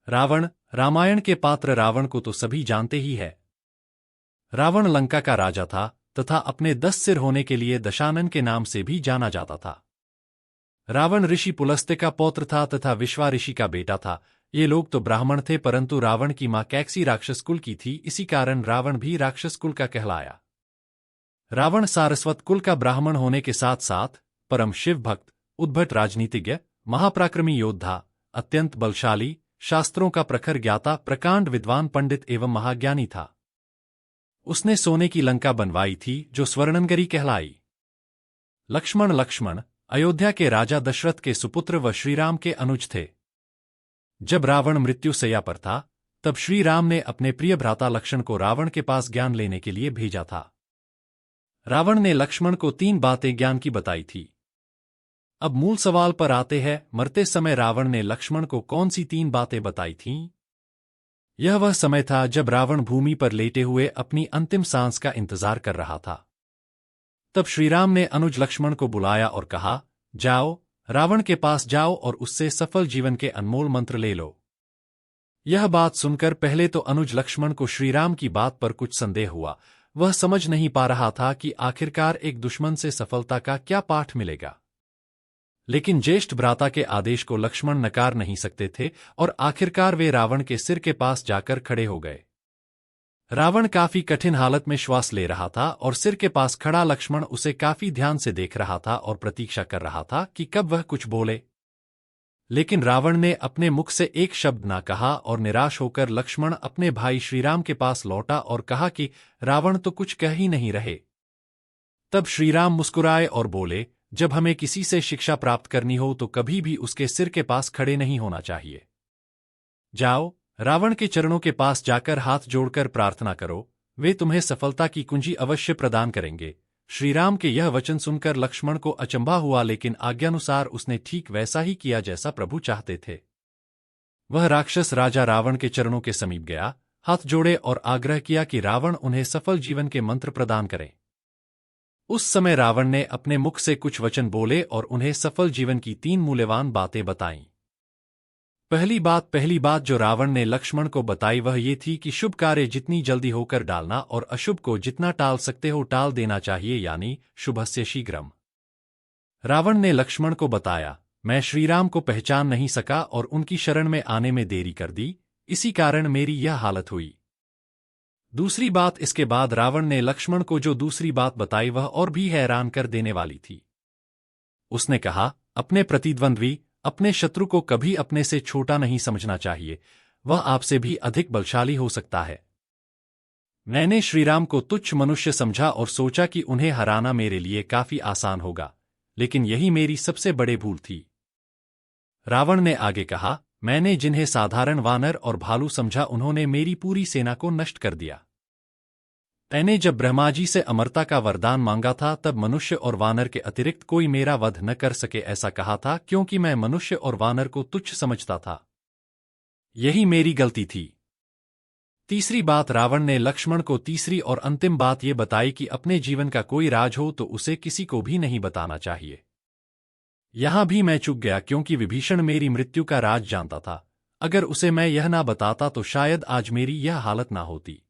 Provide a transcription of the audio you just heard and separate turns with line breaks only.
रावण, रामायण के पात्र रावण को तो सभी जानते ही है। रावण लंका का राजा था तथा अपने 10 सिर होने के लिए दशानन के नाम से भी जाना जाता था। रावण ऋषि पुलस्त्य का पौत्र था तथा विश्वा ऋषि का बेटा था। ये लोग तो ब्राह्मण थे, परंतु रावण की मां कैकसी राक्षस कुल की थी, इसी कारण रावण भी राक्षस कुल का कहलाया। रावण सारस्वत कुल का ब्राह्मण होने के साथ साथ परम शिव भक्त, उद्भट राजनीतिज्ञ, महापराक्रमी योद्धा, अत्यंत बलशाली, शास्त्रों का प्रखर ज्ञाता, प्रकांड विद्वान पंडित एवं महाज्ञानी था। उसने सोने की लंका बनवाई थी जो स्वर्णनगरी कहलाई। लक्ष्मण अयोध्या के राजा दशरथ के सुपुत्र व श्रीराम के अनुज थे। जब रावण मृत्युशैया पर था तब श्री राम ने अपने प्रिय भ्राता लक्ष्मण को रावण के पास ज्ञान लेने के लिए भेजा था। रावण ने लक्ष्मण को 3 बातें ज्ञान की बताई थी। अब मूल सवाल पर आते हैं, मरते समय रावण ने लक्ष्मण को कौन सी 3 बातें बताई थीं? यह वह समय था जब रावण भूमि पर लेटे हुए अपनी अंतिम सांस का इंतजार कर रहा था। तब श्रीराम ने अनुज लक्ष्मण को बुलाया और कहा, जाओ, रावण के पास जाओ और उससे सफल जीवन के अनमोल मंत्र ले लो। यह बात सुनकर पहले तो अनुज लक्ष्मण को श्रीराम की बात पर कुछ संदेह हुआ। वह समझ नहीं पा रहा था कि आखिरकार एक दुश्मन से सफलता का क्या पाठ मिलेगा। लेकिन ज्येष्ठ भ्राता के आदेश को लक्ष्मण नकार नहीं सकते थे और आखिरकार वे रावण के सिर के पास जाकर खड़े हो गए। रावण काफी कठिन हालत में श्वास ले रहा था और सिर के पास खड़ा लक्ष्मण उसे काफी ध्यान से देख रहा था और प्रतीक्षा कर रहा था कि कब वह कुछ बोले। लेकिन रावण ने अपने मुख से एक शब्द ना कहा और निराश होकर लक्ष्मण अपने भाई श्रीराम के पास लौटा और कहा कि रावण तो कुछ कह ही नहीं रहे। तब श्रीराम मुस्कुराए और बोले, जब हमें किसी से शिक्षा प्राप्त करनी हो तो कभी भी उसके सिर के पास खड़े नहीं होना चाहिए। जाओ, रावण के चरणों के पास जाकर हाथ जोड़कर प्रार्थना करो, वे तुम्हें सफलता की कुंजी अवश्य प्रदान करेंगे। श्रीराम के यह वचन सुनकर लक्ष्मण को अचंभा हुआ, लेकिन आज्ञानुसार उसने ठीक वैसा ही किया जैसा प्रभु चाहते थे। वह राक्षस राजा रावण के चरणों के समीप गया, हाथ जोड़े और आग्रह किया कि रावण उन्हें सफल जीवन के मंत्र प्रदान करें। उस समय रावण ने अपने मुख से कुछ वचन बोले और उन्हें सफल जीवन की 3 मूल्यवान बातें बताईं। पहली बात जो रावण ने लक्ष्मण को बताई वह ये थी कि शुभ कार्य जितनी जल्दी होकर डालना और अशुभ को जितना टाल सकते हो टाल देना चाहिए, यानी शुभस्य शीघ्रम। रावण ने लक्ष्मण को बताया, मैं श्रीराम को पहचान नहीं सका और उनकी शरण में आने में देरी कर दी, इसी कारण मेरी यह हालत हुई। दूसरी बात, इसके बाद रावण ने लक्ष्मण को जो दूसरी बात बताई वह और भी हैरान कर देने वाली थी। उसने कहा, अपने प्रतिद्वंद्वी, अपने शत्रु को कभी अपने से छोटा नहीं समझना चाहिए, वह आपसे भी अधिक बलशाली हो सकता है। मैंने श्रीराम को तुच्छ मनुष्य समझा और सोचा कि उन्हें हराना मेरे लिए काफी आसान होगा, लेकिन यही मेरी सबसे बड़ी भूल थी। रावण ने आगे कहा, मैंने जिन्हें साधारण वानर और भालू समझा उन्होंने मेरी पूरी सेना को नष्ट कर दिया। मैंने जब ब्रह्मा जी से अमरता का वरदान मांगा था तब मनुष्य और वानर के अतिरिक्त कोई मेरा वध न कर सके ऐसा कहा था, क्योंकि मैं मनुष्य और वानर को तुच्छ समझता था। यही मेरी गलती थी। तीसरी बात, रावण ने लक्ष्मण को तीसरी और अंतिम बात ये बताई कि अपने जीवन का कोई राज हो तो उसे किसी को भी नहीं बताना चाहिए। यहां भी मैं चूक गया, क्योंकि विभीषण मेरी मृत्यु का राज जानता था। अगर उसे मैं यह ना बताता तो शायद आज मेरी यह हालत ना होती।